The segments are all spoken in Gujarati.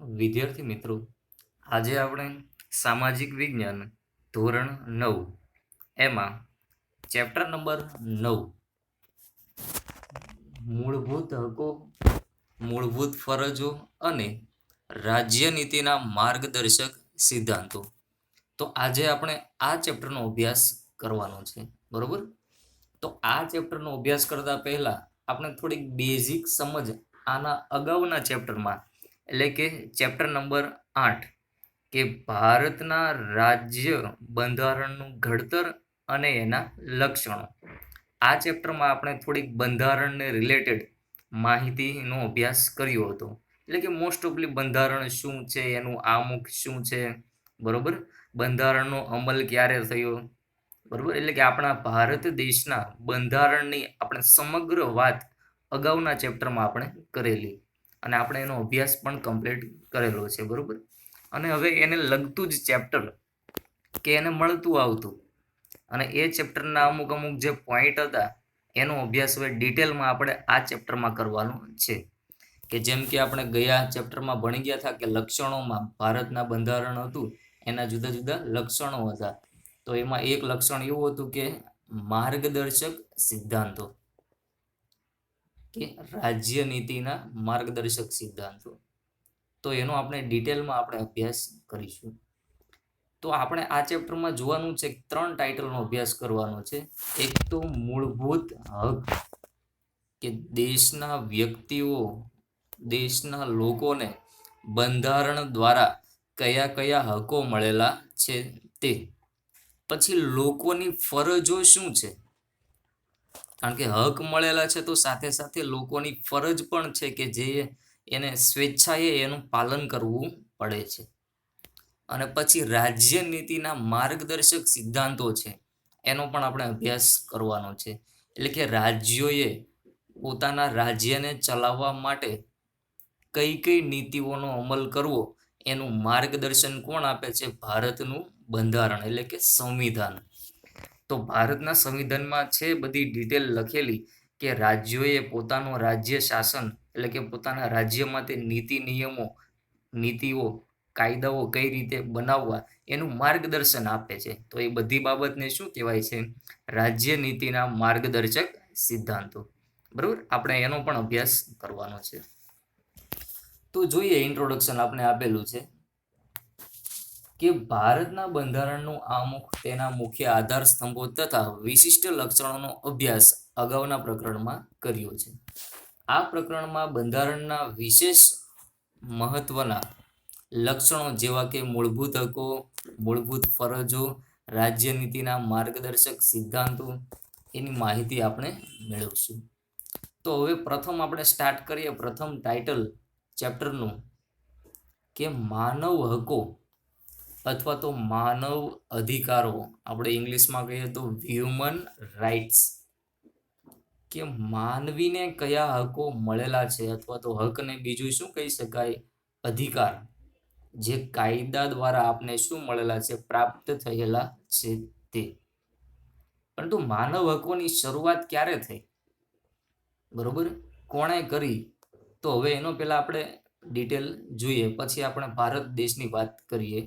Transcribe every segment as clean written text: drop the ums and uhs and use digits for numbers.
વિદ્યાર્થી મિત્રો, આજે આપણે સામાજિક વિજ્ઞાન ધોરણ 9 એમાં ચેપ્ટર નંબર 9 મૂળભૂત હકો, મૂળભૂત ફરજો અને રાજ્યનીતિના માર્ગદર્શક સિદ્ધાંતો. તો આજે આપણે આ ચેપ્ટરનો અભ્યાસ કરવાનો છે, બરોબર? તો આ ચેપ્ટરનો અભ્યાસ કરતા પહેલા આપણે થોડીક બેઝિક સમજ આના અગાઉના ચેપ્ટરમાં, એટલે કે ચેપ્ટર નંબર 8 કે ભારતના રાજ્ય બંધારણનું ઘડતર અને એના લક્ષણો, આ ચેપ્ટરમાં આપણે થોડીક બંધારણને રિલેટેડ માહિતીનો અભ્યાસ કર્યો હતો. એટલે કે મોસ્ટ ઓફલી બંધારણ શું છે, એનું આમુખ શું છે, બરોબર? બંધારણનો અમલ ક્યારે થયો, બરોબર? એટલે કે આપણા ભારત દેશના બંધારણની આપણે સમગ્ર વાત અગાઉના ચેપ્ટરમાં આપણે કરેલી અને આપણે એનો અભ્યાસ પણ કમ્પ્લીટ કરેલો છે, બરોબર? અને હવે એને લગતું જ ચેપ્ટર કે એને મળતું આવતું અને એ ચેપ્ટરના અમુક જે પોઈન્ટ હતા એનો અભ્યાસ હવે ડિટેલમાં આપણે આ ચેપ્ટરમાં કરવાનો છે. કે જેમ કે આપણે ગયા ચેપ્ટરમાં ભણી ગયા હતા કે લક્ષણોમાં ભારતના બંધારણ હતું, એના જુદા જુદા લક્ષણો હતા. તો એમાં એક લક્ષણ એવું હતું કે માર્ગદર્શક સિદ્ધાંતો, કે રાજ્યનીતિના માર્ગદર્શક સિદ્ધાંતો. તો એનો આપણે ડિટેલમાં આપણે અભ્યાસ કરીશું. તો આપણે આ ચેપ્ટરમાં જોવાનું છે, 3 ટાઇટલનો અભ્યાસ કરવાનો છે. એક તો મૂળભૂત હક, કે દેશના વ્યક્તિઓ, દેશના લોકોને બંધારણ દ્વારા કયા કયા હકો મળેલા છે તે. પછી લોકોની ફરજો શું છે, કારણ કે હક મળેલા છે તો સાથે સાથે લોકોની ફરજ પણ છે કે જે એને સ્વેચ્છાએ એનું પાલન કરવું પડે છે. અને પછી રાજ્યનીતિના માર્ગદર્શક સિદ્ધાંતો છે, એનો પણ આપણે અભ્યાસ કરવાનો છે. એટલે કે રાજ્યોએ પોતાના રાજ્યને ચલાવવા માટે કઈ કઈ નીતિઓનો અમલ કરવો એનું માર્ગદર્શન કોણ આપે છે? ભારતનું બંધારણ, એટલે કે સંવિધાન. તો ભારતના સંવિધાનમાં છે બધી ડિટેલ લખેલી કે રાજ્યોએ પોતાનું રાજ્ય શાસન, એટલે કે પોતાના રાજ્યમાં તે નીતિ નિયમો, નીતિઓ, કાયદાઓ કઈ રીતે બનાવવા એનું માર્ગદર્શન આપે છે. તો એ બધી બાબતને શું કહેવાય છે? રાજ્ય નીતિના માર્ગદર્શક સિદ્ધાંતો, બરોબર? આપણે એનો પણ અભ્યાસ કરવાનો છે. તો જોઈએ, ઇન્ટ્રોડક્શન આપણે આપેલું છે કે ભારતના બંધારણનું આમુખ, તેના મુખ્ય આધાર સ્તંભો તથા વિશિષ્ટ લક્ષણોનો અભ્યાસ અગાઉના પ્રકરણમાં કર્યો છે. આ પ્રકરણમાં બંધારણના વિશેષ મહત્વના લક્ષણો જેવા કે મૂળભૂત હકો, મૂળભૂત ફરજો, રાજ્યનીતિના માર્ગદર્શક સિદ્ધાંતો, એની માહિતી આપણે મેળવશું. તો હવે પ્રથમ આપણે સ્ટાર્ટ કરીએ પ્રથમ ટાઇટલ ચેપ્ટરનું, કે માનવ હકો અથવા તો માનવ અધિકારો, આપણે ઇંગ્લિશમાં કહીએ તો હ્યુમન રાઇટ્સ. કે માનવીને કયા હકો મળેલા છે, અથવા તો હકને બીજું શું કહી શકાય? અધિકાર, જે કાયદા દ્વારા આપને શું મળેલા છે? પ્રાપ્ત થયેલા છે તે. પરંતુ માનવ હકોની શરૂઆત ક્યારે થઈ, બરોબર? કોણે કરી? તો હવે એનો પહેલા આપણે ડિટેલ જોઈએ, પછી આપણે ભારત દેશની વાત કરીએ.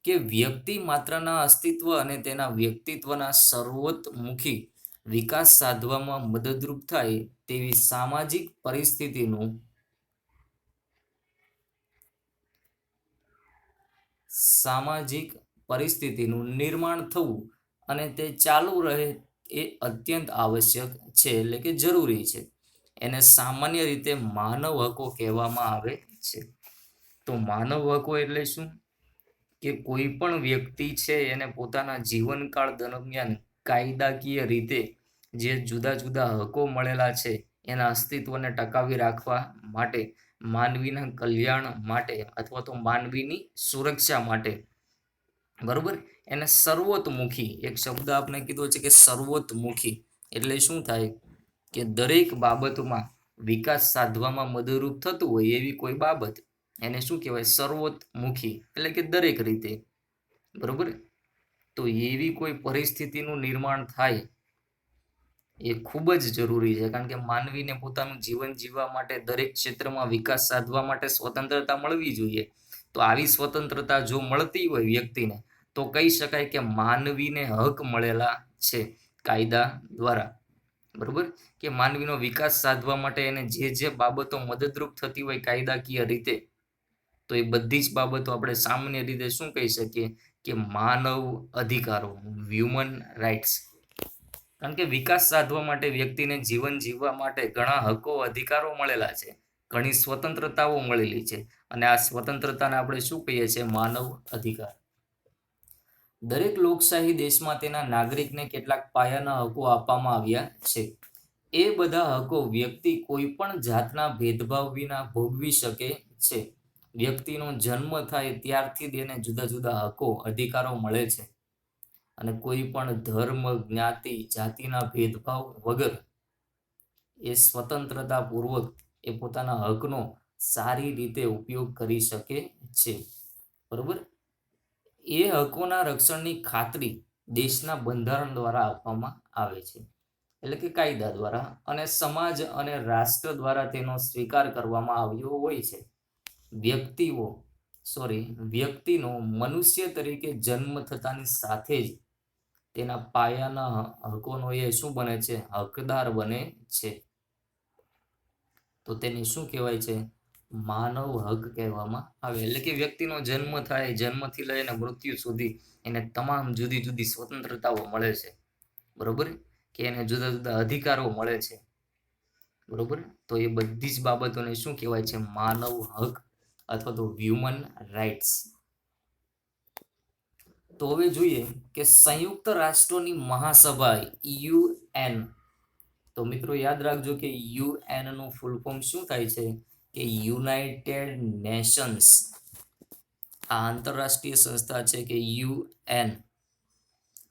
કે વ્યક્તિ માત્રના અસ્તિત્વ અને તેના વ્યક્તિત્વના સર્વતોમુખી વિકાસ સાધવામાં મદદરૂપ થાય તેવી સામાજિક પરિસ્થિતિનું નિર્માણ થવું અને તે ચાલુ રહે એ અત્યંત આવશ્યક છે, એટલે કે જરૂરી છે. એને સામાન્ય રીતે માનવ હકો કહેવામાં આવે છે. તો માનવ હકો એટલે શું? કે કોઈ પણ વ્યક્તિ છે એને પોતાના જીવનકાળ દરમિયાન કાયદાકીય રીતે જે જુદા જુદા હકો મળેલા છે એના અસ્તિત્વને ટકાવી રાખવા માટે, માનવીના કલ્યાણ માટે અથવા તો માનવીની સુરક્ષા માટે, બરોબર, એને સર્વતોમુખી, એક શબ્દ આપણે કીધો છે કે સર્વતોમુખી એટલે શું થાય? કે દરેક બાબતમાં વિકાસ સાધવામાં મદદરૂપ થતું હોય એવી કોઈ બાબત, એને શું કહેવાય? સર્વતોમુખી, એટલે કે દરેક રીતે, બરોબર. તો એવી કોઈ પરિસ્થિતિનું નિર્માણ થાય એ ખૂબ જ જરૂરી છે, કારણ કે માનવીને પોતાનું જીવન જીવવા માટે દરેક ક્ષેત્રમાં વિકાસ સાધવા માટે સ્વતંત્રતા મળવી જોઈએ. તો આવી સ્વતંત્રતા જો મળતી હોય વ્યક્તિને, તો કહી શકાય કે માનવીને હક મળેલા છે કાયદા દ્વારા. બરોબર, કે માનવીનો વિકાસ સાધવા માટે એને જે જે બાબતો મદદરૂપ થતી હોય કાયદાકીય રીતે, તો એ બધી જ બાબતો આપણે સામાન્ય રીતે શું કહી શકીએ કે માનવ અધિકારો, હ્યુમન રાઇટ્સ. કારણ કે વિકાસ સાધવા માટે વ્યક્તિને જીવન જીવવા માટે ઘણા હકો અધિકારો મળેલા છે, ઘણી સ્વતંત્રતાઓ મળેલી છે, અને આ સ્વતંત્રતાને આપણે શું કહીએ છીએ? માનવ અધિકાર. દરેક લોકશાહી દેશમાં તેના નાગરિકને કેટલાક પાયાના હકો આપવામાં આવ્યા છે. એ બધા હકો વ્યક્તિ કોઈ પણ જાતના ભેદભાવ વિના ભોગવી શકે છે. વ્યક્તિનો જન્મ થાય ત્યારથી તેને જુદા જુદા હકો અધિકારો મળે છે, અને કોઈ પણ ધર્મ, જ્ઞાતિ, જાતિના ભેદભાવ વગર એ સ્વતંત્રતાપૂર્વક એ પોતાના હકનો સારી રીતે ઉપયોગ કરી શકે છે. બરોબર, એ હકોના રક્ષણની ખાતરી દેશના બંધારણ દ્વારા આપવામાં આવે છે, એટલે કે કાયદા દ્વારા, અને સમાજ અને રાષ્ટ્ર દ્વારા તેનો સ્વીકાર કરવામાં આવ્યો હોય છે. વ્યક્તિનો મનુષ્ય તરીકે જન્મ થતાની સાથે જ તેના પાયાના હકોનો એ શું બને છે? હકદાર બને છે. તો તેને શું કહેવાય છે? માનવ હક કહેવામાં આવે. એટલે કે વ્યક્તિનો જન્મ થાય, જન્મથી લઈને મૃત્યુ સુધી એને તમામ જુદી જુદી સ્વતંત્રતાઓ મળે છે. બરોબર, કે એને જુદા જુદા અધિકારો મળે છે. બરોબર, તો એ બધી જ બાબતોને શું કહેવાય છે? માનવ હક અથવા તો હ્યુમન રાઇટ્સ. તો હવે જોઈએ કે સંયુક્ત રાષ્ટ્રોની મહાસભા UN. તો મિત્રો યાદ રાખજો કે UN નું ફૂલ ફોર્મ શું થાય છે? કે યુનાઇટેડ નેશન્સ. આ આંતરરાષ્ટ્રીય સંસ્થા છે કે UN,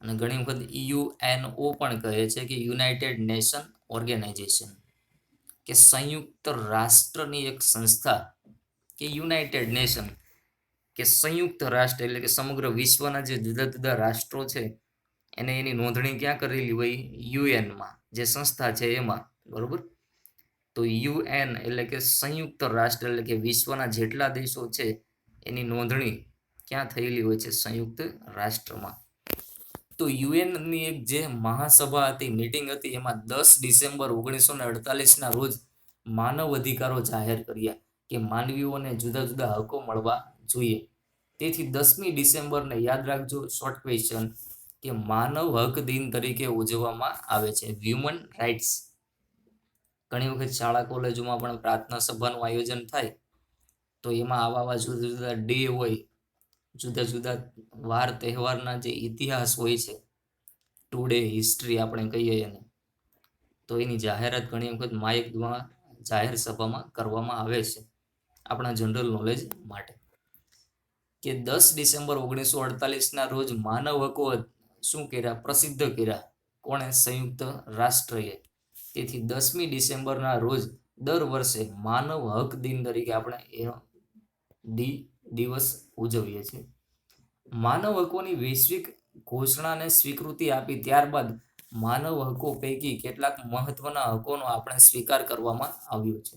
અને ઘણી વખત UNO પણ કહે છે કે યુનાઇટેડ નેશન ઓર્ગેનાઇઝેશન, કે સંયુક્ત રાષ્ટ્રની એક સંસ્થા, કે યુનાઇટેડ નેશન, કે સંયુક્ત રાષ્ટ્ર, એટલે કે સમગ્ર વિશ્વના જે જુદા જુદા રાષ્ટ્રો છે એને એની નોંધણી ક્યાં કરેલી હોય? UN-માં, જે સંસ્થા છે એમાં. બરોબર, તો UN એટલે કે સંયુક્ત રાષ્ટ્ર, એટલે કે વિશ્વના જેટલા દેશો છે એની નોંધણી ક્યાં થયેલી હોય છે? સંયુક્ત રાષ્ટ્રમાં. તો UN-ની એક જે મહાસભા હતી, મીટિંગ હતી, એમાં 10 ડિસેમ્બર 1948ના રોજ માનવ અધિકારો જાહેર કર્યા કે માનવીઓને જુદા જુદા હકો મળવા જોઈએ. તેથી 10મી ડિસેમ્બરને યાદ રાખજો, શોર્ટ ક્વેશ્ચન, કે માનવ હક દિન તરીકે ઉજવવામાં આવે છે, હ્યુમન રાઇટ્સ. ઘણી વખત શાળા કોલેજોમાં પણ પ્રાર્થના સભાનું આયોજન થાય, તો એમાં આવા જુદા જુદા ડે હોય, જુદા જુદા વાર તહેવારના જે ઇતિહાસ હોય છે, ટુડે હિસ્ટ્રી આપણે કહીએ એને, તો એની જાહેરાત ઘણી વખત માઇક દ્વારા જાહેર સભામાં કરવામાં આવે છે, આપણા જનરલ નોલેજ માટે. કે 10 ડિસેમ્બર 1948ના રોજ માનવ હકો શું કર્યા? પ્રસિદ્ધ કર્યા. કોણે? સંયુક્ત રાષ્ટ્રએ. તેથી 10મી ડિસેમ્બરના રોજ દર વર્ષે માનવ હક દિન તરીકે આપણે એ દિવસ ઉજવીએ છીએ. માનવ હકોની વૈશ્વિક ઘોષણાને સ્વીકૃતિ આપી ત્યારબાદ માનવ હકો પૈકી કેટલાક મહત્વના હકોનો આપણે સ્વીકાર કરવામાં આવ્યો છે,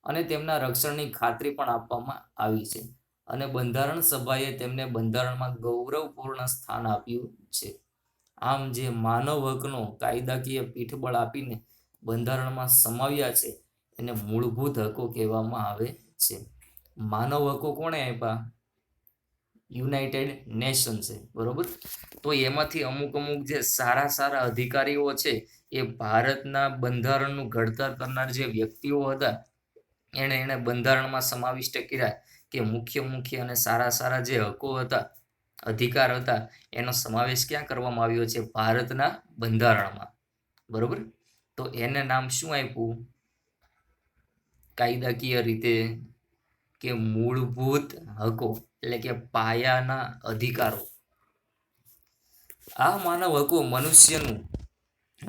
અને તેમના રક્ષણની ખાતરી પણ આપવામાં આવી છે, અને બંધારણ સભાએ તેમને બંધારણમાં ગૌરવપૂર્ણ સ્થાન આપ્યું છે. આમ જે માનવ હકનો કાયદાકીય પીઠબળ આપીને બંધારણમાં સમાવ્યા છે એને મૂળભૂત હકો કહેવામાં આવે છે. માનવ હકો કોણે આપ્યા? યુનાઇટેડ નેશન છે. બરોબર, તો એમાંથી અમુક જે સારા સારા અધિકારીઓ છે એ ભારતના બંધારણનું ઘડતર કરનાર જે વ્યક્તિઓ હતા એને બંધારણમાં સમાવિષ્ટ કર્યા, કે મુખ્ય અને સારા સારા જે હકો હતા, અધિકાર હતા, એનો સમાવેશ ક્યાં કરવામાં આવ્યો છે? ભારતના બંધારણમાં. બરોબર, તો એને નામ શું આપ્યું કાયદાકીય રીતે? કે મૂળભૂત હકો, એટલે કે પાયાના અધિકારો. આ માનવ હકો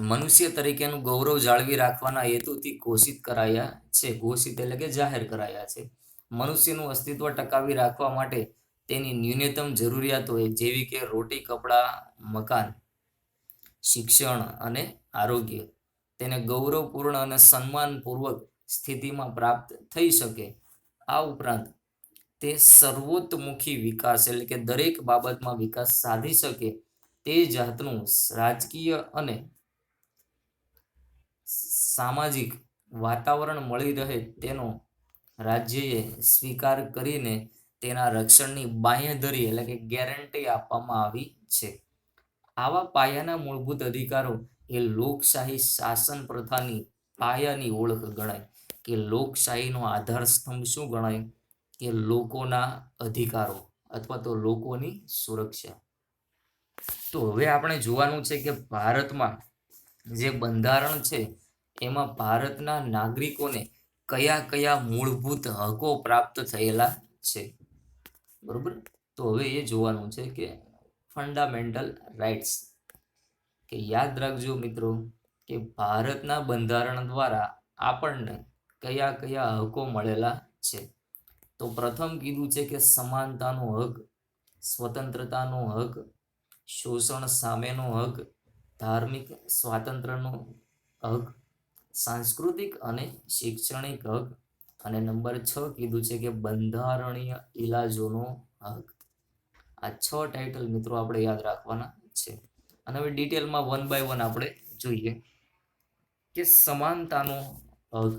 મનુષ્ય તરીકેનું ગૌરવ જાળવી રાખવાના હેતુથી ઘોષિત કરાયા છે. ઘોષિત એટલે કે જાહેર કરાયા છે. મનુષ્યનું અસ્તિત્વ ટકાવી રાખવા માટે તેની ન્યૂનતમ જરૂરિયાતો જેવી કે રોટી, કપડાં, મકાન, શિક્ષણ અને આરોગ્ય, તેને ગૌરવપૂર્ણ અને સન્માનપૂર્વક સ્થિતિમાં પ્રાપ્ત થઈ શકે. આ ઉપરાંત તે સર્વતોમુખી વિકાસ એટલે કે દરેક બાબતમાં વિકાસ સાધી શકે તે જાતનું રાજકીય અને સામાજિક વાતાવરણ મળી રહે તેનો રાજ્યએ સ્વીકાર કરીને તેના રક્ષણની બાંયધરી એટલે કે ગેરંટી આપવામાં આવી છે. આવા પાયાના મૂળભૂત અધિકારો એ લોકશાહી શાસન પ્રથાની પાયાની ઓળખ ગણાય. કે લોકશાહીનો આધાર સ્તંભ શું ગણાય? કે લોકોના અધિકારો અથવા તો લોકોની સુરક્ષા. તો હવે આપણે જોવાનું છે કે ભારતમાં જે બંધારણ છે એમાં ભારતના નાગરિકોને કયા કયા મૂળભૂત હકો પ્રાપ્ત થયેલા છે. બરોબર, તો હવે એ જોવાનું છે કે ફંડામેન્ટલ રાઇટ્સ. કે યાદ રાખજો મિત્રો કે ભારતના બંધારણ દ્વારા આપણને કયા કયા હકો મળેલા છે. તો પ્રથમ કીધું છે કે સમાનતાનો હક, સ્વતંત્રતાનો હક, શોષણ સામેનો હક, ધાર્મિક સ્વાતંત્ર્યનો હક, સાંસ્કૃતિક અને શૈક્ષણિક હક, અને નંબર 6 કીધું છે કે બંધારણીય ઇલાજોનો હક. આ 6 ટાઇટલ મિત્રો આપણે યાદ રાખવાના છે. અને હવે ડિટેલમાં 1 બાય 1 આપણે જોઈએ કે સમાનતાનો હક.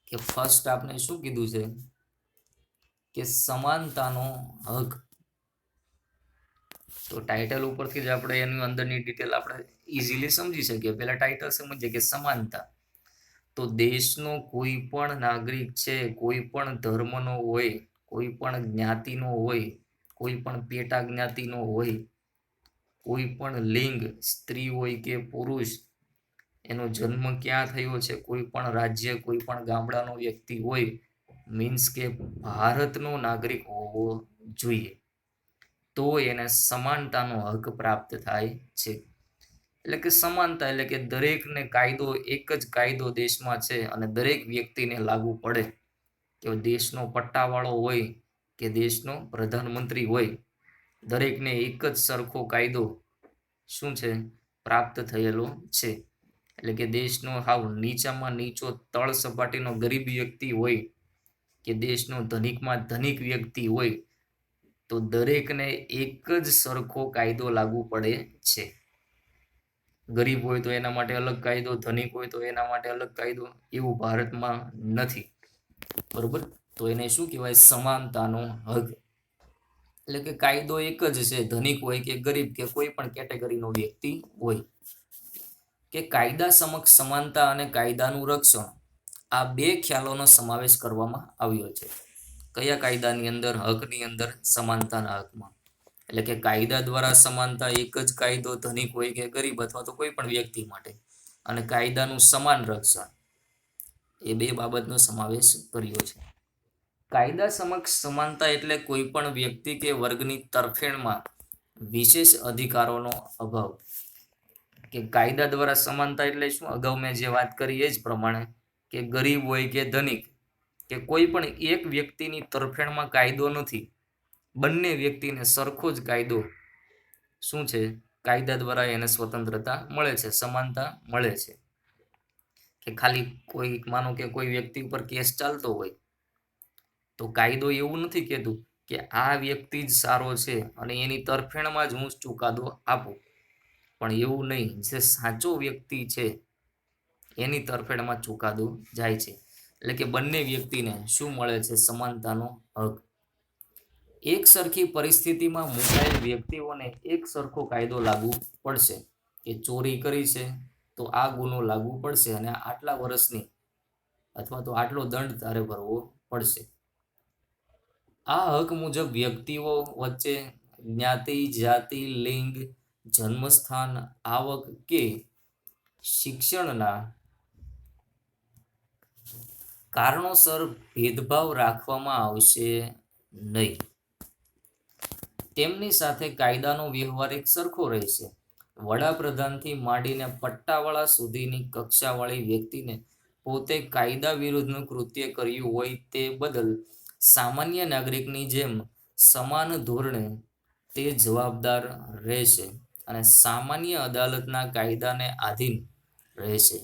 કે ફર્સ્ટ આપણે શું કીધું છે કે સમાનતાનો હક. તો ટાઇટલ ઉપરથી જ આપણે એની અંદરની ડિટેલ આપણે ઈઝીલી સમજી શકીએ. પહેલા ટાઇટલ સમજીએ કે સમાનતા. તો દેશનો કોઈ પણ નાગરિક છે, કોઈ પણ ધર્મનો હોય, કોઈ પણ જ્ઞાતિનો હોય, કોઈ પણ પેટા જ્ઞાતિનો હોય, કોઈ પણ લિંગ, સ્ત્રી હોય કે પુરુષ, એનો જન્મ ક્યાં થયો છે, કોઈ પણ રાજ્ય, કોઈ પણ ગામડાનો વ્યક્તિ હોય, મીન્સ કે ભારતનો નાગરિક હોવો જોઈએ, તો એને સમાનતાનો હક પ્રાપ્ત થાય છે. એટલે કે સમાનતા એટલે કે દરેકને કાયદો, એક જ કાયદો દેશમાં છે અને દરેક વ્યક્તિને લાગુ પડે. કે દેશનો પટ્ટાવાળો હોય કે દેશનો પ્રધાનમંત્રી હોય, દરેકને એક જ સરખો કાયદો શું છે પ્રાપ્ત થયેલો છે. એટલે કે દેશનો હાવ નીચામાં નીચો તળ સપાટીનો ગરીબ વ્યક્તિ હોય કે દેશનો ધનિકમાં ધનિક વ્યક્તિ હોય, તો દરેકને એક જ સરખો કાયદો લાગુ પડે છે. ગરીબ હોય તો એના માટે અલગ કાયદો, ધનિક હોય તો એના માટે અલગ કાયદો, એવું ભારતમાં નથી. બરોબર, તો એને શું કહેવાય? સમાનતાનો હક. એટલે કે કાયદો એક જ છે, ધનિક હોય કે ગરીબ કે કોઈ પણ કેટેગરીનો વ્યક્તિ હોય. કે કાયદા સમક્ષ સમાનતા અને કાયદાનું રક્ષણ, આ બે ખ્યાલોનો સમાવેશ કરવામાં આવ્યો છે. કયા કાયદાની અંદર? હકની અંદર, સમાનતાના હકમાં. એટલે કે કાયદા દ્વારા સમાનતા, એક જ કાયદો ધનિક હોય કે ગરીબ અથવા તો કોઈ પણ વ્યક્તિ માટે, અને કાયદાનું સમાન રક્ષણ, એ બે બાબતનો સમાવેશ કર્યો છે. કાયદા સમક્ષ સમાનતા એટલે કોઈ પણ વ્યક્તિ કે વર્ગની તરફેણમાં વિશેષ અધિકારોનો અભાવ. કે કાયદા દ્વારા સમાનતા એટલે શું? અગાઉ મેં જે વાત કરી એ જ પ્રમાણે કે ગરીબ હોય કે ધનિક કે કોઈ પણ એક વ્યક્તિની તરફેણમાં કાયદો નથી, બંને વ્યક્તિને સરખો જ કાયદો શું છે? કાયદા દ્વારા એને સ્વતંત્રતા મળે છે, સમાનતા મળે છે. કે ખાલી કોઈ માનો કે કોઈ વ્યક્તિ ઉપર કેસ ચાલતો હોય તો કાયદો એવું નથી કહેતું કે આ વ્યક્તિ જ સારો છે અને એની તરફેણમાં જ હું ચુકાદો આપું. પણ એવું નહીં, જે સાચો વ્યક્તિ છે એની તરફેણમાં ચુકાદો જાય છે. એટલે કે બંને વ્યક્તિને શું મળે છે? સમાનતાનો હક. એક સરખી પરિસ્થિતિમાં મુકાયેલ વ્યક્તિઓને એક સરખો કાયદો લાગુ પડશે. કે ચોરી કરી છે તો આ ગુનો લાગુ પડશે અને આટલા વર્ષની અથવા તો આટલો દંડ તારે ભરવો પડશે. આ હક મુજબ વ્યક્તિઓ વચ્ચે જ્ઞાતિ, જાતિ, લિંગ, જન્મસ્થાન, આવક કે શિક્ષણના કારણોસર ભેદભાવ રાખવામાં આવશે નહીં. તેમની સાથે કાયદાનો વ્યવહાર એક સરખો રહેશે. વડાપ્રધાનથી માંડીને પટ્ટાવાળા સુધીની કક્ષાવાળી વ્યક્તિને પોતે કાયદા વિરુદ્ધનું કૃત્ય કર્યું હોય તે બદલ સામાન્ય નાગરિકની જેમ સમાન ધોરણે તે જવાબદાર રહેશે અને સામાન્ય અદાલતના કાયદાને આધીન રહેશે.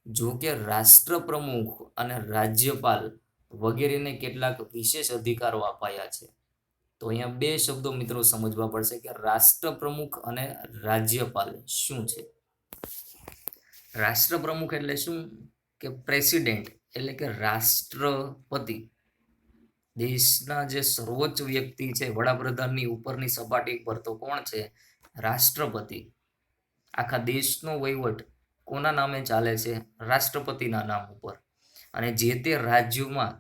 જો કે રાષ્ટ્રપ્રમુખ અને રાજ્યપાલ વગેરેને કેટલાક વિશેષ અધિકારો અપાયા છે. તો અહીંયા બે શબ્દો મિત્રો સમજવા પડશે કે રાષ્ટ્રપ્રમુખ અને રાજ્યપાલ શું છે. રાષ્ટ્રપ્રમુખ એટલે શું કે પ્રેસિડેન્ટ એટલે કે રાષ્ટ્રપતિ, દેશના જે સર્વોચ્ચ વ્યક્તિ છે, વડાપ્રધાનની ઉપરની સપાટી પર તો કોણ છે? રાષ્ટ્રપતિ. આખા દેશનો વહીવટ કોના નામે ચાલે છે? રાષ્ટ્રપતિના નામ ઉપર. અને જે તે રાજ્યોમાં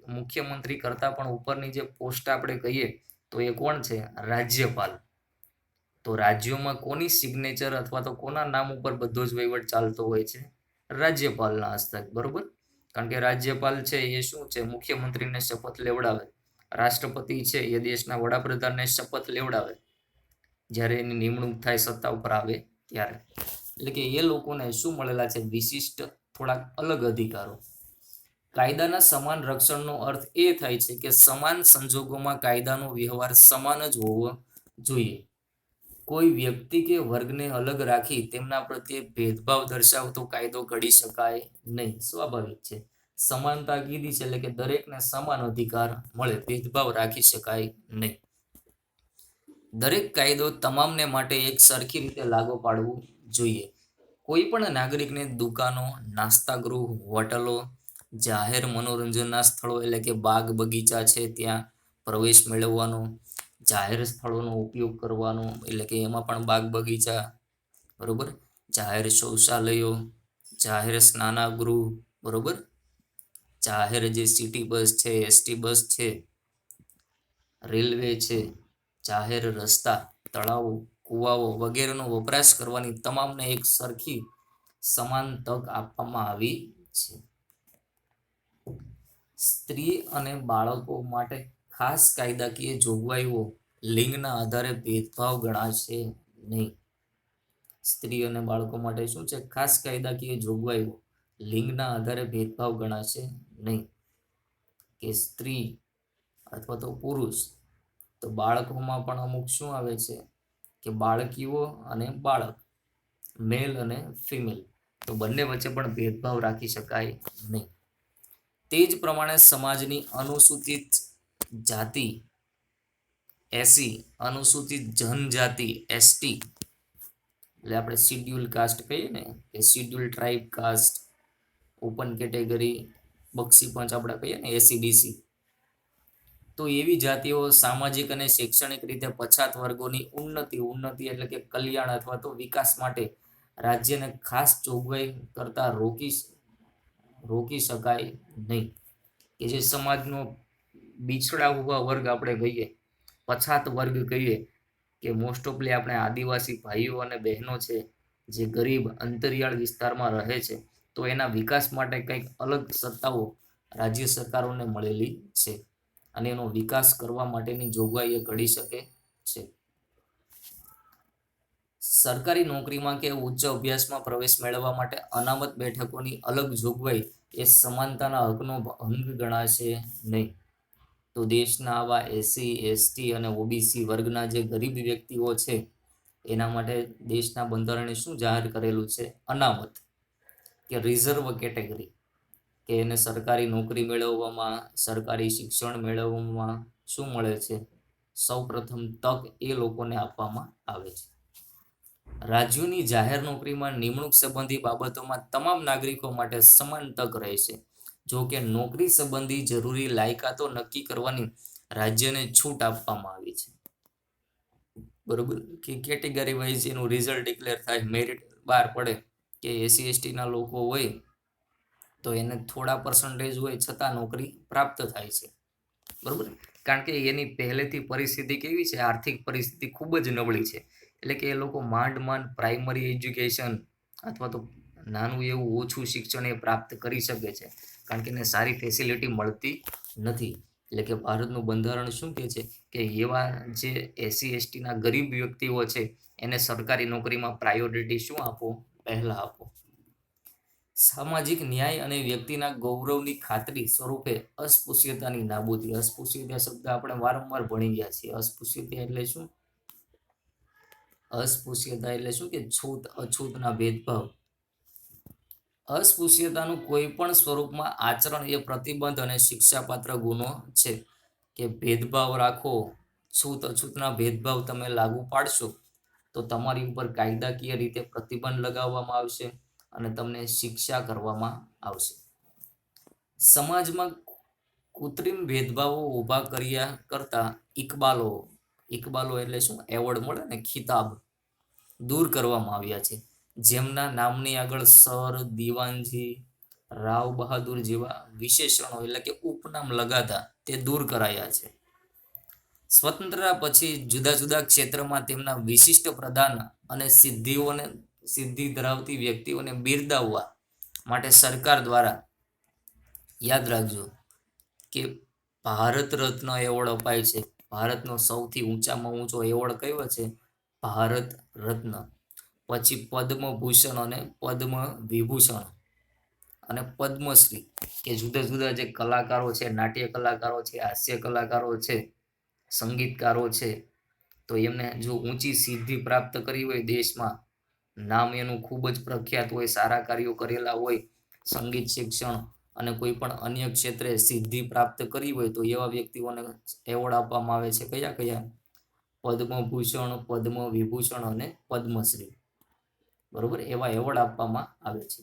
મુખ્યમંત્રી કરતા પણ ઉપરની જે પોસ્ટ આપણે કહીએ તો એ કોણ છે? રાજ્યપાલ. તો રાજ્યોમાં કોની સિગ્નેચર અથવા તો કોના નામ ઉપર બધો જ વહીવટ ચાલતો હોય છે? રાજ્યપાલના હસ્તક. બરોબર. કારણ કે રાજ્યપાલ છે એ શું છે? મુખ્યમંત્રીને શપથ લેવડાવે. રાષ્ટ્રપતિ છે એ દેશના વડાપ્રધાનને શપથ લેવડાવે જ્યારે એની નિમણૂક થાય સત્તા ઉપર આવે ત્યારે. એટલે કે એ લોકોને શું મળેલા છે? વિશિષ્ટ થોડાક અલગ અધિકારો. કાયદાના સમાન રક્ષણનો અર્થ એ થાય છે કે સમાન સંજોગોમાં કાયદાનો વ્યવહાર સમાન જ હોવો જોઈએ. કોઈ વ્યક્તિ કે વર્ગને અલગ રાખી તેમના પ્રત્યે ભેદભાવ દર્શાવતો કાયદો ઘડી શકાય નહીં. સ્વાભાવિક છે. સમાનતા કીધી છે એટલે કે દરેકને સમાન અધિકાર મળે, ભેદભાવ રાખી શકાય નહીં. દરેક કાયદો તમામને માટે એક સરખી રીતે લાગુ પાડવું જોઈએ. કોઈ પણ નાગરિકને દુકાનો, નાસ્તાગૃહ, હોટલો, જાહેર મનોરંજનના સ્થળો એટલે કે બાગ બગીચા છે ત્યાં પ્રવેશ મેળવવાનો, જાહેર સ્થળોનો ઉપયોગ કરવાનો એટલે કે એમાં પણ બાગ બગીચા, બરોબર, જાહેર શૌચાલયો, જાહેર સ્નાનાગૃહ, બરોબર, જાહેર જે સિટી બસ છે, એસટી બસ છે, રેલવે છે, જાહેર રસ્તા, તળાવો, કુવાઓ વગેરેનો વપરાશ કરવાની તમામને એક સરખી સમાન તક આપવામાં આવી છે. સ્ત્રી અને બાળકો માટે ખાસ કાયદાકીય જોગવાઈઓ લિંગના આધારે ભેદભાવ ગણાશે નહીં. સ્ત્રી અને બાળકો માટે શું છે? ખાસ કાયદાકીય જોગવાઈઓ લિંગના આધારે ભેદભાવ ગણાશે નહીં. કે સ્ત્રી અથવા તો પુરુષ, તો બાળકોમાં પણ અમુક શું આવે છે કે બાળકીઓ અને બાળક, મેલ અને ફિમેલ, તો બંને વચ્ચે પણ ભેદભાવ રાખી શકાય નહીં. તે જ પ્રમાણે સમાજની અનુસૂચિત જાતિ એસી, અનુસૂચિત જનજાતિ એસટી, એટલે આપણે શિડ્યુલ કાસ્ટ કહીએ ને કે schedule tribe caste, open category, Bakshi Panch આપણે કહીએ ને એસીડીસી, તો એવી જાતિઓ સામાજિક અને શૈક્ષણિક રીતે પછાત વર્ગોની ઉન્નતિ એટલે કે કલ્યાણ અથવા તો વિકાસ માટે રાજ્યને ખાસ જોગવાઈ કરતા રોકી શકાય નહીં. કે જે સમાજનો બિછડા હુવા વર્ગ આપણે કહીએ, પછાત વર્ગ કહીએ, કે મોસ્ટ ઓફલી આપણે આદિવાસી ભાઈઓ અને બહેનો છે જે ગરીબ અંતરિયાળ વિસ્તારમાં રહે છે, તો એના વિકાસ માટે કંઈક અલગ સત્તાઓ રાજ્ય સરકારોને મળેલી છે અને એનો વિકાસ કરવા માટેની જોગવાઈ એ ઘડી શકે છે. સરકારી નોકરીમાં કે ઉચ્ચ અભ્યાસમાં પ્રવેશ મેળવવા માટે અનામત બેઠકોની અલગ જોગવાઈ એ સમાનતાના હકનો ભંગ ગણાશે નહીં. તો દેશના આવા એસસી, એસટી અને ઓબીસી વર્ગના જે ગરીબ વ્યક્તિઓ છે એના માટે દેશના બંધારણે શું જાહેર કરેલું છે? અનામત કે રિઝર્વ કેટેગરી, કે એને સરકારી નોકરી મેળવવામાં, સરકારી શિક્ષણ મેળવવામાં શું મળે છે? સૌપ્રથમ તક એ લોકોને આપવામાં આવે છે. રાજ્યોની જાહેર નોકરીમાં નિમણૂક સંબંધી બાબતોમાં તમામ નાગરિકો માટે સમાન તક રહેશે. જો કે નોકરી સંબંધી જરૂરી લાયકાતો નક્કી કરવાની રાજ્યને છૂટ આપવામાં આવી છે. બરોબર, કે કેટેગરી વાઇઝ એનું રિઝલ્ટ ડિક્લેર થાય, મેરિટ બહાર પડે કે એસસી એસટીના લોકો હોય તો એને થોડા પર્સન્ટેજ હોય છતાં નોકરી પ્રાપ્ત થાય છે. બરોબર, કારણ કે એની પહેલેથી પરિસ્થિતિ કેવી છે? આર્થિક પરિસ્થિતિ ખૂબ જ નબળી છે. એટલે કે એ લોકો માંડ પ્રાઇમરી એજ્યુકેશન અથવા તો નાનું એવું ઓછું શિક્ષણ એ પ્રાપ્ત કરી શકે છે, કારણ કે એને સારી ફેસિલિટી મળતી નથી. એટલે કે ભારતનું બંધારણ શું કહે છે કે એવા જે એસસી એસટીના ગરીબ વ્યક્તિઓ છે એને સરકારી નોકરીમાં પ્રાયોરિટી શું આપો? પહેલા આપો. સામાજિક ન્યાય અને વ્યક્તિના ગૌરવની ખાતરી સ્વરૂપે અસ્પૃશ્યતાની નાબૂદી. અસ્પૃશ્યતા શબ્દ આપણે વારંવાર ભણી ગયા છીએ. અસ્પૃશ્યતા એટલે શું? અસ્પૃશ્યતા એટલે શું કે છૂત અછૂતના ભેદભાવ. અસ્પૃશ્યતાનું કોઈ પણ સ્વરૂપમાં આચરણ એ પ્રતિબંધ અને શિક્ષાપાત્ર ગુનો છે. કે ભેદભાવ રાખો, છૂત અછૂતના ભેદભાવ તમે લાગુ પાડશો તો તમારી ઉપર કાયદાકીય રીતે પ્રતિબંધ લગાવવામાં આવશે અને તમને શિક્ષા કરવામાં આવશે. સમાજમાં કૃત્રિમ ભેદભાવો ઊભા કર્યા કરતા ઇકબાલો એટલે શું, એવોર્ડ મળે ને, ખિતાબ, દૂર કરવામાં આવ્યા છે. જેમના નામની આગળ સર, દીવાનજી, રાવ બહાદુર જેવા વિશેષણો એટલે કે ઉપનામ લગાતા તે દૂર કરાયા છે. સ્વતંત્રતા પછી જુદા જુદા ક્ષેત્રમાં તેમના વિશિષ્ટ પ્રદાન અને સિદ્ધિ ધરાવતી વ્યક્તિઓને બિરદાવવા માટે સરકાર દ્વારા, યાદ રાખજો કે ભારત રત્ન એવોર્ડ અપાય છે. ભારતનો સૌથી ઊંચામાં ઊંચો એવોર્ડ કયો છે? ભારત રત્ન. પછી પદ્મભૂષણ અને પદ્મ વિભૂષણ અને પદ્મશ્રી, કે જુદા જુદા જે કલાકારો છે, નાટ્ય કલાકારો છે, હાસ્ય કલાકારો છે, સંગીતકારો છે, તો એમને જો ઊંચી સિદ્ધિ પ્રાપ્ત કરી હોય, દેશમાં નામ એનું ખૂબ જ પ્રખ્યાત હોય, સારા કાર્યો કરેલા હોય, સંગીત શિક્ષણ અને કોઈ પણ અન્ય ક્ષેત્રે સિદ્ધિ પ્રાપ્ત કરી હોય, તો એવા વ્યક્તિઓને એવોર્ડ આપવામાં આવે છે. કયા કયા? પદ્મભૂષણ, પદ્મ વિભૂષણ અને પદ્મશ્રી. બરોબર, એવા એવોર્ડ આપવામાં આવે છે.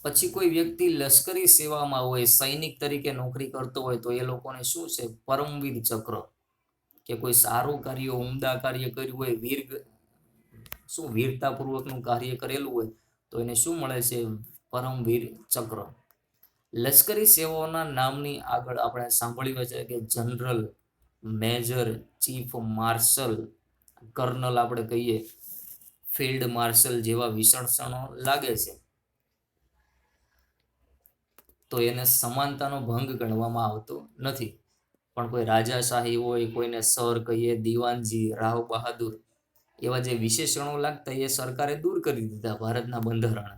પછી કોઈ વ્યક્તિ લશ્કરી સેવામાં હોય, સૈનિક તરીકે નોકરી કરતો હોય, તો એ લોકોને શું છે? પરમવીર ચક્ર. કે કોઈ સારું કાર્ય, ઉમદા કાર્ય કર્યું હોય, વીરતાપૂર્વકનું કાર્ય કરેલું હોય, તો એને શું મળે છે? પરમવીર ચક્ર. લશ્કરી સેવાઓના નામની આગળ આપણે સાંભળ્યું છે કે general, major, chief marshal, colonel આપણે કહીએ, ફિલ્ડ માર્શલ જેવા વિશેષણો લાગે છે, તો એને સમાનતાનો ભંગ ગણવામાં આવતો નથી. પણ કોઈ રાજાશાહી હોય, કોઈને સર કહીએ, દીવાનજી, રાવ બહાદુર, એવા જે વિશેષણો લાગતા એ સરકારે દૂર કરી દીધા ભારતના બંધારણ.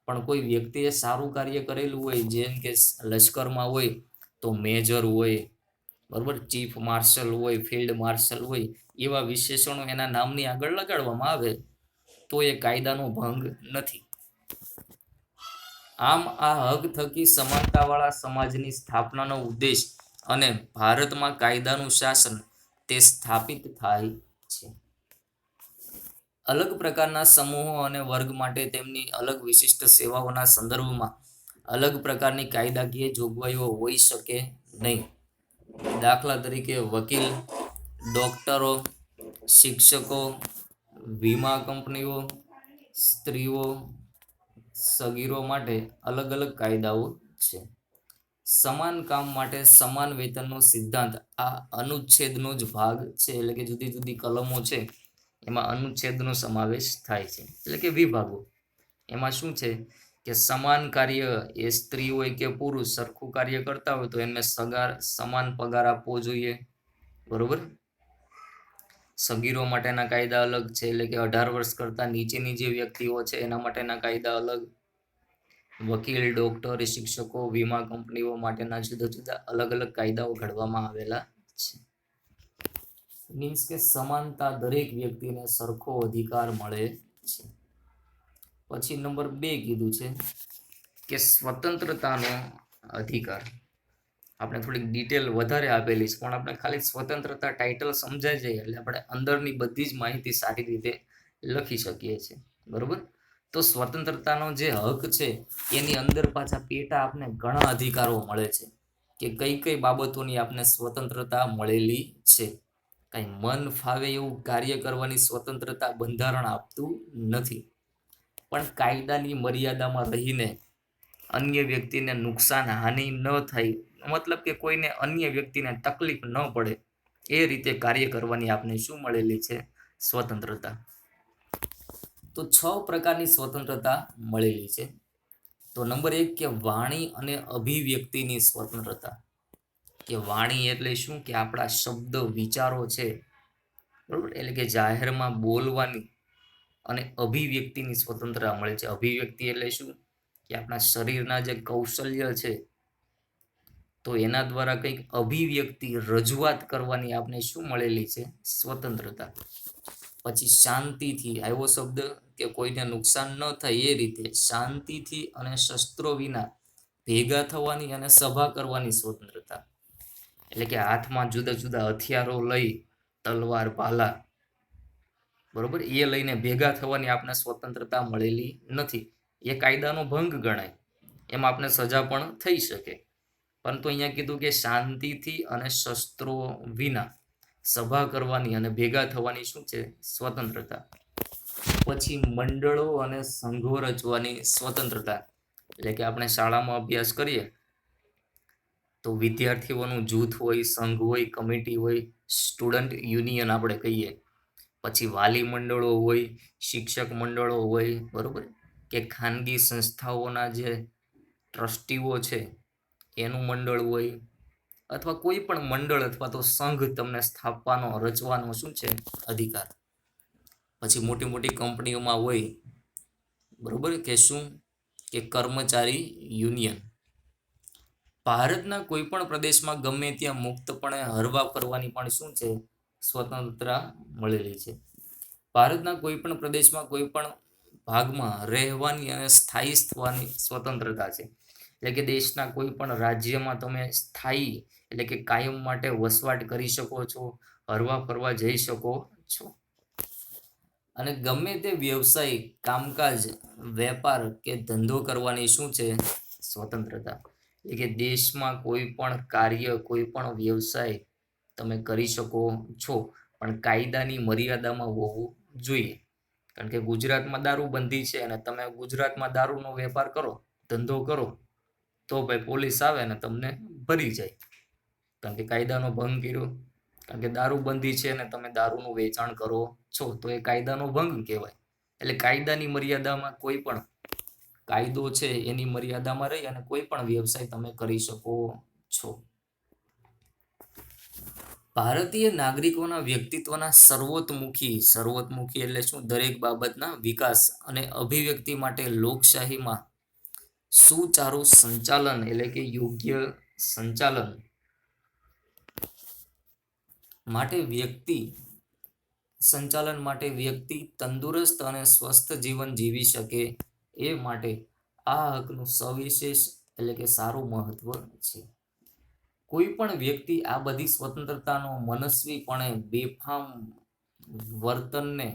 પણ કોઈ વ્યક્તિએ સારું કાર્ય કરેલું હોય, જેમ કે લશ્કરમાં હોય તો મેજર હોય, બરોબર, ચીફ માર્શલ હોય, ફિલ્ડ માર્શલ હોય, એવા વિશેષણો એના નામની આગળ લગાડવામાં આવે તો એ કાયદાનો ભંગ નથી. આમ આ હક થકી સમાનતાવાળા સમાજની સ્થાપનાનો ઉદ્દેશ અને ભારતમાં કાયદાનું શાસન તે સ્થાપિત થાય છે. અલગ પ્રકારના સમૂહો અને વર્ગ માટે તેમની અલગ વિશિષ્ટ સેવાઓના સંદર્ભમાં અલગ પ્રકારની કાયદાકીય જોગવાઈઓ હોઈ શકે નહીં. દાખલા તરીકે વકીલ, ડોક્ટરો, શિક્ષકો, વીમા કંપનીઓ, સ્ત્રીઓ, સગીરો માટે અલગ અલગ કાયદાઓ છે. સમાન કામ માટે સમાન વેતનનો સિદ્ધાંત આ અનુચ્છેદનો જ ભાગ છે. એટલે કે જુદી જુદી કલમો છે એમાં અનુચ્છેદનો સમાવેશ થાય છે, એટલે કે વિભાગો. એમાં શું છે કે સમાન કાર્ય, એ સ્ત્રી હોય કે પુરુષ સરખું કાર્ય કરતા હોય તો એમને સમાન પગાર આપવો જોઈએ. બરોબર. સગીરો માટેના કાયદા અલગ છે, એટલે કે 18 વર્ષ કરતા નીચેની જે વ્યક્તિઓ છે એના માટેના કાયદા અલગ. વકીલ, ડોક્ટર, શિક્ષકો, વીમા કંપનીઓ માટેના જુદા જુદા અલગ અલગ કાયદાઓ ઘડવામાં આવેલા છે. મીન્સ કે સમાનતા, દરેક વ્યક્તિને સરખો અધિકાર મળે છે. પછી નંબર 2 કીધું છે કે સ્વતંત્રતાનો અધિકાર. આપણે થોડીક ડિટેલ વધારે આપેલી છે, પણ આપણે ખાલી સ્વતંત્રતા ટાઇટલ સમજાય જાય એટલે આપણે અંદરની બધી જ માહિતી સારી રીતે લખી શકીએ છીએ. બરોબર. તો સ્વતંત્રતાનો જે હક છે એની અંદર પાછા પેટા આપને ઘણા અધિકારો મળે છે કે કઈ કઈ બાબતોની આપને સ્વતંત્રતા મળેલી છે. કઈ મન ફાવે એવું કાર્ય કરવાની સ્વતંત્રતા બંધારણ આપતું નથી, પણ કાયદાની મર્યાદામાં રહીને અન્ય વ્યક્તિને નુકસાન, હાનિ ન થાય, મતલબ કે કોઈને અન્ય વ્યક્તિને તકલીફ ન પડે એ રીતે કાર્ય કરવાની આપને શું મળેલી છે? સ્વતંત્રતા. તો 6 પ્રકારની સ્વતંત્રતા મળેલી છે. તો નંબર 1 કે વાણી અને અભિવ્યક્તિની સ્વતંત્રતા. કે વાણી એટલે શું? કે આપણા શબ્દ, વિચારો છે, બરોબર, એટલે કે જાહેરમાં બોલવાની અને અભિવ્યક્તિની સ્વતંત્રતા મળે છે. અભિવ્યક્તિ એટલે શું? કે આપણા શરીરના જે કૌશલ્ય છે તો એના દ્વારા કંઈક અભિવ્યક્તિ, રજૂઆત કરવાની આપને શું મળેલી છે? સ્વતંત્રતા. પછી શાંતિથી આવ્યો શબ્દ કે કોઈને નુકસાન ન થાય એ રીતે શાંતિથી અને શસ્ત્રો વિના ભેગા થવાની અને સભા કરવાની સ્વતંત્રતા. એટલે કે હાથમાં જુદા જુદા હથિયારો લઈ તલવાર ભાલા બરોબર એ લઈને ભેગા થવાની આપણે સ્વતંત્રતા મળેલી નથી. એ કાયદાનો ભંગ ગણાય, એમાં આપણે સજા પણ થઈ શકે. પરંતુ અહીંયા કીધું કે શાંતિથી અને શસ્ત્રો વિના સભા કરવાની અને ભેગા થવાની શું છે? સ્વતંત્રતા. પછી મંડળો અને સંઘો રચવાની સ્વતંત્રતા. એટલે કે આપણે શાળામાં અભ્યાસ કરીએ તો વિદ્યાર્થીઓનું જૂથ હોય, સંઘ હોય, કમિટી હોય, સ્ટુડન્ટ યુનિયન આપણે કહીએ. પછી વાલી મંડળો હોય, શિક્ષક મંડળો હોય, બરોબર, કે ખાનગી સંસ્થાઓના જે ટ્રસ્ટીઓ છે એનું મંડળ હોય, અથવા કોઈ પણ મંડળ અથવા તો સંઘ તમને સ્થાપવાનો રચવાનો શું છે? અધિકાર. પછી મોટી મોટી કંપનીઓમાં હોય, બરોબર, કે શું? કે કર્મચારી યુનિયન. ભારતના કોઈ પણ પ્રદેશમાં ગમે ત્યાં મુક્તપણે હરવા ફરવાની પણ શું છે? સ્વતંત્રતા મળેલી છે. ભારતના કોઈ પણ પ્રદેશમાં કોઈ પણ ભાગમાં રહેવાની અને સ્થાયી થવાની સ્વતંત્રતા છે. એટલે કે દેશના કોઈ પણ રાજ્યમાં તમે સ્થાયી એટલે કે કાયમ માટે વસવાટ કરી શકો છો, હરવા ફરવા જઈ શકો છો. અને ગમે તે વ્યવસાય, કામકાજ, વેપાર કે ધંધો કરવાની શું છે? સ્વતંત્રતા. એટલે કે દેશમાં કોઈ પણ કાર્ય, કોઈ પણ વ્યવસાય તમે કરી શકો છો, પણ કાયદાની મર્યાદામાં હોવું જોઈએ. કારણ કે ગુજરાતમાં દારૂબંધી છે અને તમે ગુજરાતમાં દારૂનો વેપાર કરો, ધંધો કરો, તો ભાઈ પોલીસ આવે ને તમને ભરી જાય, કારણ કે કાયદાનો ભંગ કર્યો. કારણ કે દારૂબંધી છે અને તમે દારૂનું વેચાણ કરો છો તો એ કાયદાનો ભંગ કહેવાય. એટલે કાયદાની મર્યાદામાં કોઈ પણ કાયદો છે એની મર્યાદામાં રહી અને કોઈ પણ વ્યવસાય તમે કરી શકો છો. ભારતીય નાગરિકોના વ્યક્તિત્વના સર્વતોમુખી એટલે શું? દરેક બાબતના વિકાસ અને અભિવ્યક્તિ માટે લોકશાહીમાં સુચારુ સંચાલન એટલે કે યોગ્ય સંચાલન માટે વ્યક્તિ તંદુરસ્ત અને સ્વસ્થ જીવન જીવી શકે એ માટે આ હકનું સવિશેષ એટલે કે સારું મહત્વ છે. કોઈ પણ વ્યક્તિ આ બધી સ્વતંત્રતાનો મનસ્વીપણે બેફામ વર્તનને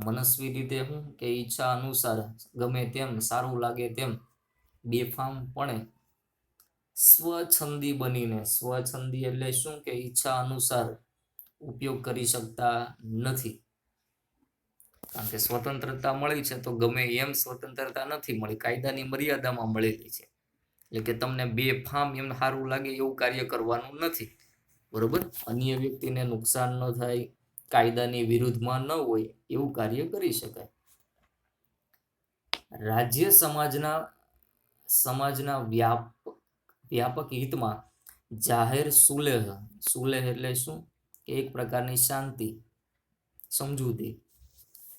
મનસ્વી રીતે શું કે ઈચ્છા અનુસાર ગમે તેમ સારું લાગે તેમ બેફામપણે સ્વછંદી બનીને, સ્વછંદી એટલે શું કે ઈચ્છા અનુસાર ઉપયોગ કરી શકતા નથી. કારણ કે સ્વતંત્રતા મળી છે તો ગમે એમ સ્વતંત્રતા નથી મળી, કાયદાની મર્યાદામાં મળેલી છે. એટલે કે તમને બેફામ એમ સારું લાગે એવું કાર્ય કરવાનું નથી, બરોબર. અન્ય વ્યક્તિને નુકસાન ન થાય, કાયદાની વિરુદ્ધમાં ન હોય એવું કાર્ય કરી શકાય. રાજ્ય સમાજના વ્યાપક હિતમાં જાહેર સુલેહ એટલે શું? એક પ્રકારની શાંતિ, સમજૂતી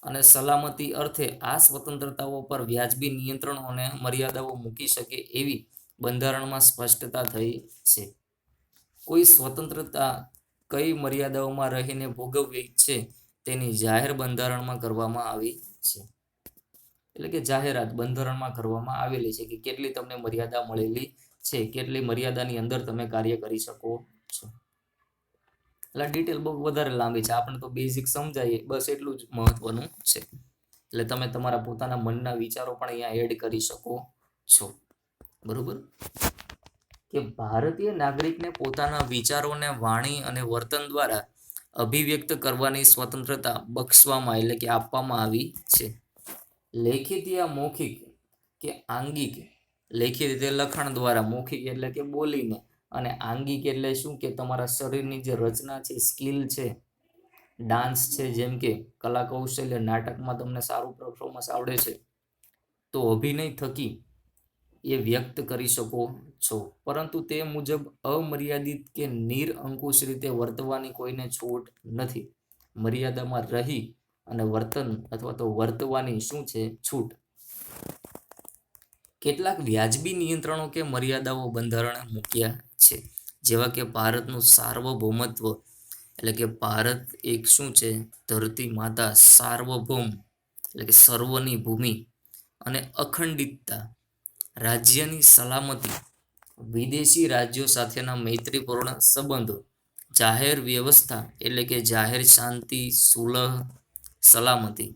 અને સલામતી અર્થે આ સ્વતંત્રતાઓ પર વ્યાજબી નિયંત્રણો અને મર્યાદાઓ મૂકી શકે એવી બંધારણમાં સ્પષ્ટતા થઈ છે. કોઈ સ્વતંત્રતા કઈ મર્યાદાઓમાં રહીને ભોગવવી છે તેની જાહેર બંધારણમાં કરવામાં આવી છે. એટલે કે જાહેરાત બંધારણમાં કરવામાં આવેલી છે કે કેટલી તમને મર્યાદા મળેલી છે, કેટલી મર્યાદાની અંદર તમે કાર્ય કરી શકો છો. એટલે ડિટેલ બહુ વધારે લાંબી છે, આપણે તો બેઝિક સમજાય બસ એટલું જ મહત્વનું છે. એટલે તમે તમારા પોતાના મનના વિચારો પણ અહીંયા એડ કરી શકો છો, બરોબર. કે ભારતીય નાગરિકને પોતાના વિચારોને વાણી અને વર્તન દ્વારા અભિવ્યક્ત કરવાની સ્વતંત્રતા બક્ષવામાં એટલે કે આપવામાં આવી છે. લેખિત યા મૌખિક કે આંગિક, લેખિત એટલે લખાણ દ્વારા, મૌખિક એટલે કે બોલીને, અને આંગિક એટલે શું કે તમારા શરીરની જે રચના છે, સ્કિલ છે, ડાન્સ છે, જેમ કે કલા કૌશલ્ય, નાટકમાં તમને સારું પરફોર્મન્સ આવડે છે તો અભિનય થકી એ વ્યક્ત કરી શકો છો. પરંતુ તે મુજબ અમર્યાદિત કે નિરઅંકુશ રીતે વર્તવાની કોઈને છૂટ નથી. મર્યાદામાં રહી અને વર્તન અથવા તો વર્તવાની શું છે? છૂટ. કેટલાક વ્યાજબી નિયંત્રણો કે મર્યાદાઓ બંધારણે મૂક્યા છે, જેવા કે ભારતનું સાર્વભૌમત્વ એટલે કે ભારત એક શું છે? ધરતી માતા, સાર્વભૌમ એટલે કે સર્વની ભૂમિ અને અખંડિતતા, રાજ્યની સલામતી, વિદેશી રાજ્યો સાથેના મૈત્રીપૂર્ણ સંબંધો, જાહેર વ્યવસ્થા એટલે કે જાહેર શાંતિ, સુલહ, સલામતી.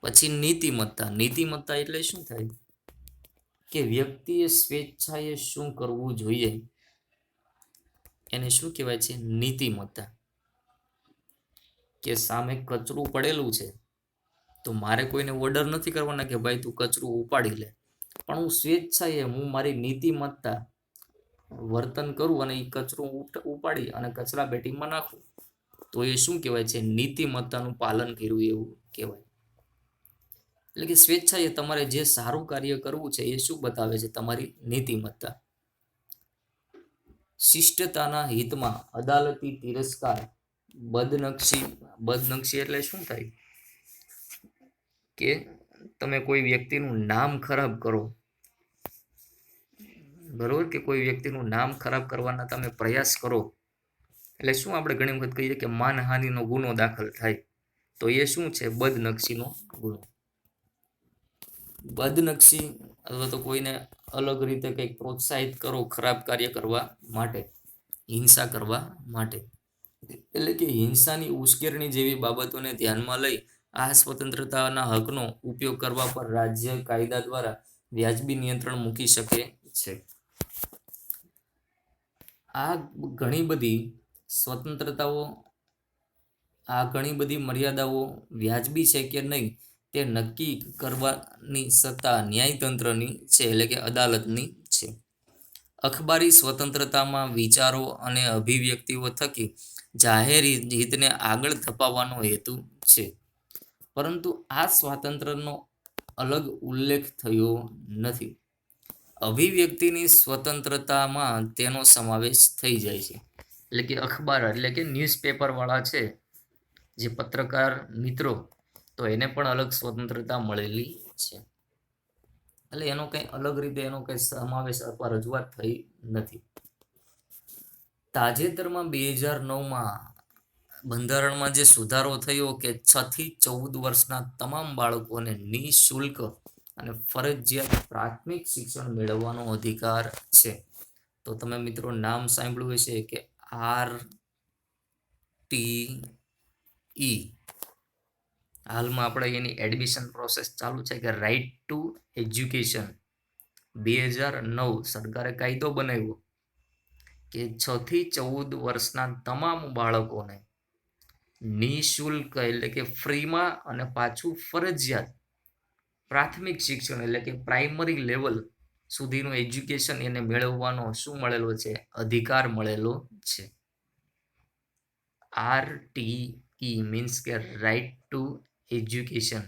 પછી નીતિમત્તા. નીતિમત્તા એટલે શું થાય? કે વ્યક્તિએ સ્વેચ્છાએ શું કરવું જોઈએ એને શું કહેવાય છે? નીતિમત્તા. કે સામે કચરું પડેલું છે તો મારે કોઈને ઓર્ડર નથી કરવાના કે ભાઈ તું કચરું ઉપાડી લે, પણ હું સ્વેચ્છાએ હું મારી નીતિમત્તા વર્તન કરું અને એ કચરું ઉપાડી અને કચરા પેટીમાં નાખું, તો એ શું કહેવાય છે? નીતિમત્તાનું પાલન કર્યું એવું કહેવાય. એટલે કે સ્વેચ્છાએ તમારે જે સારું કાર્ય કરવું છે એ શું બતાવે છે? તમારી નીતિમત્તા. શિષ્ટતાના હિતમાં અદાલતી તિરસ્કાર, બદનક્ષી. બદનક્ષી એટલે શું થાય? કે તમે કોઈ વ્યક્તિનું નામ ખરાબ કરો, બરોબર, કે કોઈ વ્યક્તિનું નામ ખરાબ કરવાના તમે પ્રયાસ કરો, એટલે શું આપણે ઘણી વખત કહીએ કે માનહાનિનો ગુનો દાખલ થાય, તો એ શું છે? બદનક્ષીનો ગુનો. બદનક્ષી અથવા તો કોઈને અલગ રીતે કંઈક પ્રોત્સાહિત કરો ખરાબ કાર્ય કરવા માટે, હિંસા કરવા માટે. એટલે કે હિંસાની ઉશ્કેરણી જેવી બાબતોને ધ્યાનમાં લઈ આ સ્વતંત્રતાના હકનો ઉપયોગ કરવા પર રાજ્ય કાયદા દ્વારા વ્યાજબી નિયંત્રણ મૂકી શકે છે. આ ઘણી બધી સ્વતંત્રતાઓ, આ ઘણી બધી મર્યાદાઓ વ્યાજબી છે કે નહીં તે નક્કી કરવાની સત્તા ન્યાયતંત્રની છે, એટલે કે અદાલતની છે. અખબારી સ્વતંત્રતામાં વિચારો અને અભિવ્યક્તિઓ થકી જાહેર હિતને આગળ ધપાવવાનો હેતુ છે, પરંતુ આ સ્વાતંત્ર્યનો અલગ ઉલ્લેખ થયો નથી. અભિવ્યક્તિની સ્વતંત્રતામાં તેનો સમાવેશ થઈ જાય છે. એટલે કે અખબાર એટલે કે ન્યૂઝપેપર વાળા છે જે પત્રકાર મિત્રો, તો એને પણ અલગ સ્વતંત્રતા મળેલી છે. એટલે એનો કંઈ અલગ રીતે એનો કંઈ સમાવેશ અથવા રજૂઆત થઈ નથી. તાજેતરમાં 2009માં બંધારણમાં જે સુધારો થયો કે 6 થી 14 વર્ષના તમામ બાળકોને નિઃશુલ્ક અને ફરજિયાત પ્રાથમિક શિક્ષણ મેળવવાનો અધિકાર છે. તો તમે મિત્રો નામ સાંભળ્યું હશે કે RTE. હાલમાં આપણે એની એડમિશન પ્રોસેસ ચાલુ છે કે રાઇટ ટુ એજ્યુકેશન. 2009 સરકારે કાયદો બનાવ્યો કે 6 થી 14 વર્ષના તમામ બાળકોને નિઃશુલ્ક એટલે કે ફ્રીમાં અને પાછું ફરજિયાત પ્રાથમિક શિક્ષણ એટલે કે પ્રાઇમરી લેવલ સુધીનું એજ્યુકેશન એને મેળવવાનો શું મળેલો છે? અધિકાર મળેલો છે. RTE મીન્સ કે રાઇટ ટુ એજ્યુકેશન,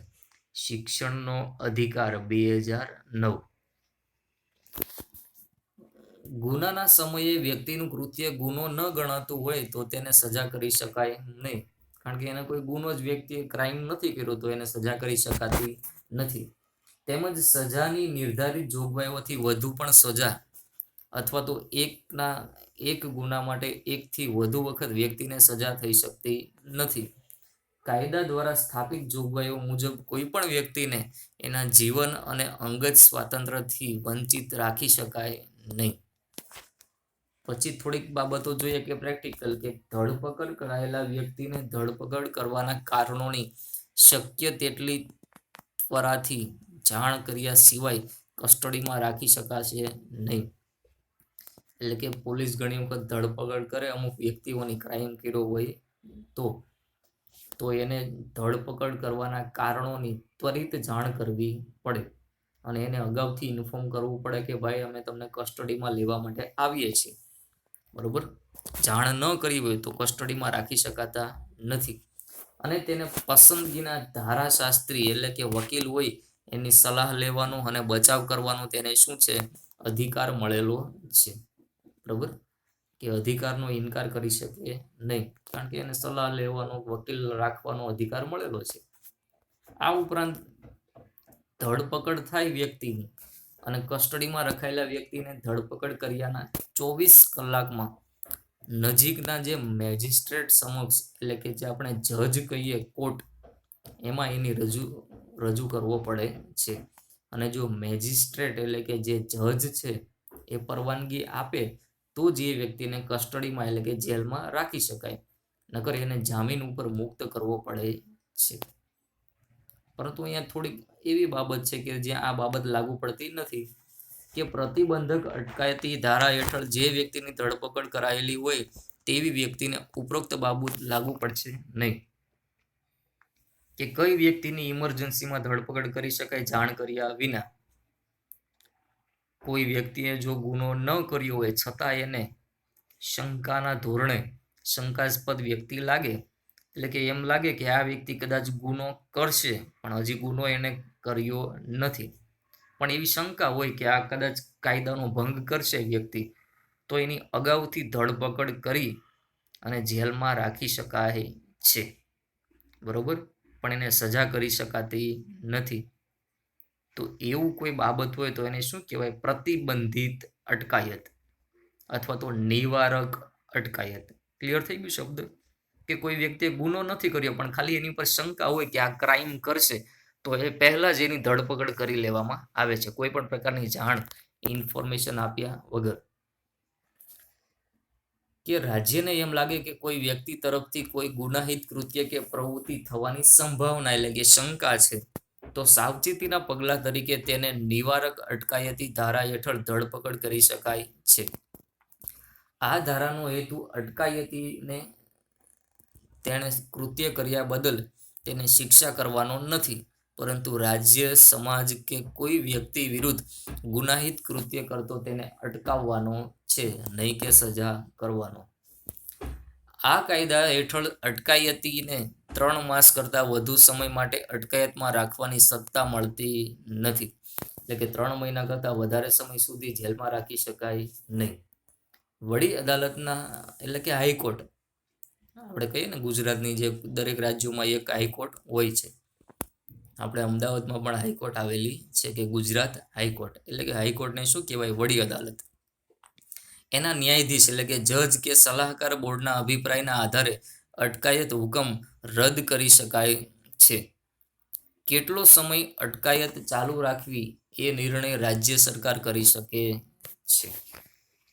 શિક્ષણનો અધિકાર. 2009. ગુનાના સમયે વ્યક્તિનું કૃત્ય ગુનો ન ગણાતું હોય તો તેને સજા કરી શકાય નહીં, કારણ કે એને કોઈ ગુનો જ વ્યક્તિએ ક્રાઇમ નથી કર્યો તો એને સજા કરી શકાતી નથી. તેમજ સજાની નિર્ધારિત જોગવાઈઓથી વધુ પણ સજા અથવા તો એક ગુના માટે એકથી વધુ વખત વ્યક્તિને સજા થઈ શકતી નથી. કાયદા દ્વારા સ્થાપિત જોગવાઈઓ મુજબ કોઈ પણ વ્યક્તિને એના જીવન અને અંગત સ્વાતંત્ર્યથી વંચિત રાખી શકાય નહીં. પછી થોડીક બાબતો જોઈએ કે પ્રેક્ટિકલ, કે ધરપકડ કરાયેલા વ્યક્તિને ધરપકડ કરવાના કારણોની શક્ય તેટલી ત્વરાથી જાણ કર્યા સિવાય કસ્ટડીમાં રાખી શકાશે નહીં. એટલે કે પોલીસ ઘણી વખત ધરપકડ કરે અમુક વ્યક્તિઓની ક્રાઇમ કર્યો હોય તો એને ધરપકડ કરવાના કારણોની ત્વરિત જાણ કરવી પડે અને એને અગાઉથી ઇન્ફોર્મ કરવું પડે કે ભાઈ અમે તમને કસ્ટડીમાં લેવા માટે આવીએ છીએ, બરોબર. જાણ ન કરી હોય તો કસ્ટડીમાં રાખી શકાતા નથી. અને તેને પસંદગીના ધારાશાસ્ત્રી એટલે કે વકીલ હોય એની સલાહ લેવાનો અને બચાવ કરવાનો તેને શું છે? અધિકાર મળેલો છે, બરોબર. કે અધિકારનો ઇનકાર કરી શકે નહીં, કારણ કે એને સલાહ લેવાનો, વકીલ રાખવાનો અધિકાર મળેલો છે. આ ઉપરાંત ધરપકડ થાય વ્યક્તિની અને કસ્ટડીમાં રખાયેલા વ્યક્તિને ધરપકડ કર્યાના 24 કલાકમાં નજીકના જે મેજિસ્ટ્રેટ સમક્ષ એટલે કે જે આપણે જજ કહીએ કોર્ટ એમાં એની રજૂ કરવો પડે છે. અને જો મેજિસ્ટ્રેટ એટલે કે જે જજ છે એ પરવાનગી આપે તો જ એ વ્યક્તિને કસ્ટડીમાં એટલે કે જેલમાં રાખી શકાય, નકર એને જામીન ઉપર મુક્ત કરવો પડે છે. પરંતુ અહીંયા થોડીક એવી બાબત છે કે જ્યાં આ બાબત લાગુ પડતી નથી કે પ્રતિબંધક અટકાયતી ધારા હેઠળ જે વ્યક્તિની ધરપકડ કરાયેલી હોય તેવી વ્યક્તિને ઉપરોક્ત બાબત લાગુ પડશે નહીં. કે કઈ વ્યક્તિની ઇમરજન્સીમાં ધરપકડ કરી શકાય જાણ કર્યા વિના. કોઈ વ્યક્તિએ જો ગુનો ન કર્યો હોય છતાં એને શંકાના ધોરણે શંકાસ્પદ વ્યક્તિ લાગે, એટલે કે એમ લાગે કે આ વ્યક્તિ કદાચ ગુનો કરશે પણ હજી ગુનો એને કર્યો નથી, પણ એવી શંકા હોય કે આ કદાચ કાયદાનો ભંગ કરશે વ્યક્તિ, તો એની અગાઉથી ધરપકડ કરી અને જેલમાં રાખી શકાય છે. બરોબર, પણ એને સજા કરી શકાતી નથી. તો એવું કોઈ બાબત હોય તો એને શું કહેવાય? પ્રતિબંધિત અટકાયત અથવા તો નિવારક અટકાયત. ક્લિયર થઈ ગયું શબ્દ? કે કોઈ વ્યક્તિએ ગુનો નથી કર્યો પણ ખાલી એની પર શંકા હોય કે આ ક્રાઇમ કરશે, તો એ પહેલા જ એની ધરપકડ કરી લેવામાં આવે છે, કોઈ પણ પ્રકારની જાણ ઇન્ફોર્મેશન આપ્યા વગર. કે રાજ્યને એમ લાગે કે કોઈ વ્યક્તિ તરફથી કોઈ ગુનાહિત કૃત્ય કે પ્રવૃત્તિ થવાની સંભાવના એટલે કે શંકા છે, તો સાવચેતીના પગલા તરીકે તેને નિવારક અટકાયતી ધારા હેઠળ ધરપકડ કરી શકાય છે. આ ધારાનો હેતુ અટકાયતીને તેણે કૃત્ય કર્યા બદલ તેને શિક્ષા કરવાનો નથી, પરંતુ રાજ્ય, સમાજ કે કોઈ વ્યક્તિ વિરુદ્ધ ગુનાહિત કૃત્ય કરતો તેને અટકાવવાનો છે, નહીં કે સજા કરવાનો. આ કાયદા હેઠળ અટકાયતીને 3 માસ કરતાં વધુ સમય માટે અટકાયતમાં રાખવાની સત્તા મળતી નથી. એટલે કે 3 મહિના કરતાં વધારે સમય સુધી જેલમાં રાખી શકાય નહીં. વડી અદાલતના એટલે કે હાઈકોર્ટ, આપણે કહીએ ને ગુજરાતની જે દરેક રાજ્યોમાં એક હાઈકોર્ટ હોય છે, આપણે અમદાવાદમાં પણ હાઈકોર્ટ આવેલી છે કે ગુજરાત હાઈકોર્ટ, એટલે કે હાઈકોર્ટને શું કહેવાય? વડી અદાલત. એના ન્યાયાધીશ એટલે કે જજ કે સલાહકાર બોર્ડના અભિપ્રાયના આધારે અટકાયત હુકમ રદ કરી શકાય છે. કેટલો સમય અટકાયત ચાલુ રાખવી એ નિર્ણય રાજ્ય સરકાર કરી શકે છે.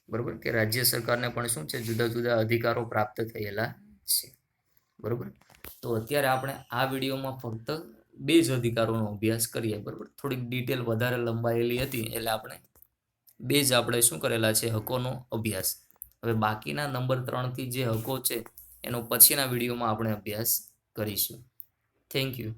બરોબર, કે રાજ્ય સરકારને પણ શું છે? જુદા જુદા અધિકારો પ્રાપ્ત થયેલા છે. બરોબર, તો અત્યારે આપણે આ વિડીયોમાં ફક્ત 2 જ અધિકારોનો અભ્યાસ કરીએ. બરોબર, થોડીક ડિટેલ વધારે લંબાયેલી હતી એટલે આપણે 2 જ આપણે શું કરેલા છે? હકોનો અભ્યાસ. હવે બાકીના નંબર 3 થી જે હકો છે એનો પછીના વિડીયોમાં આપણે અભ્યાસ કરીશું. Thank you.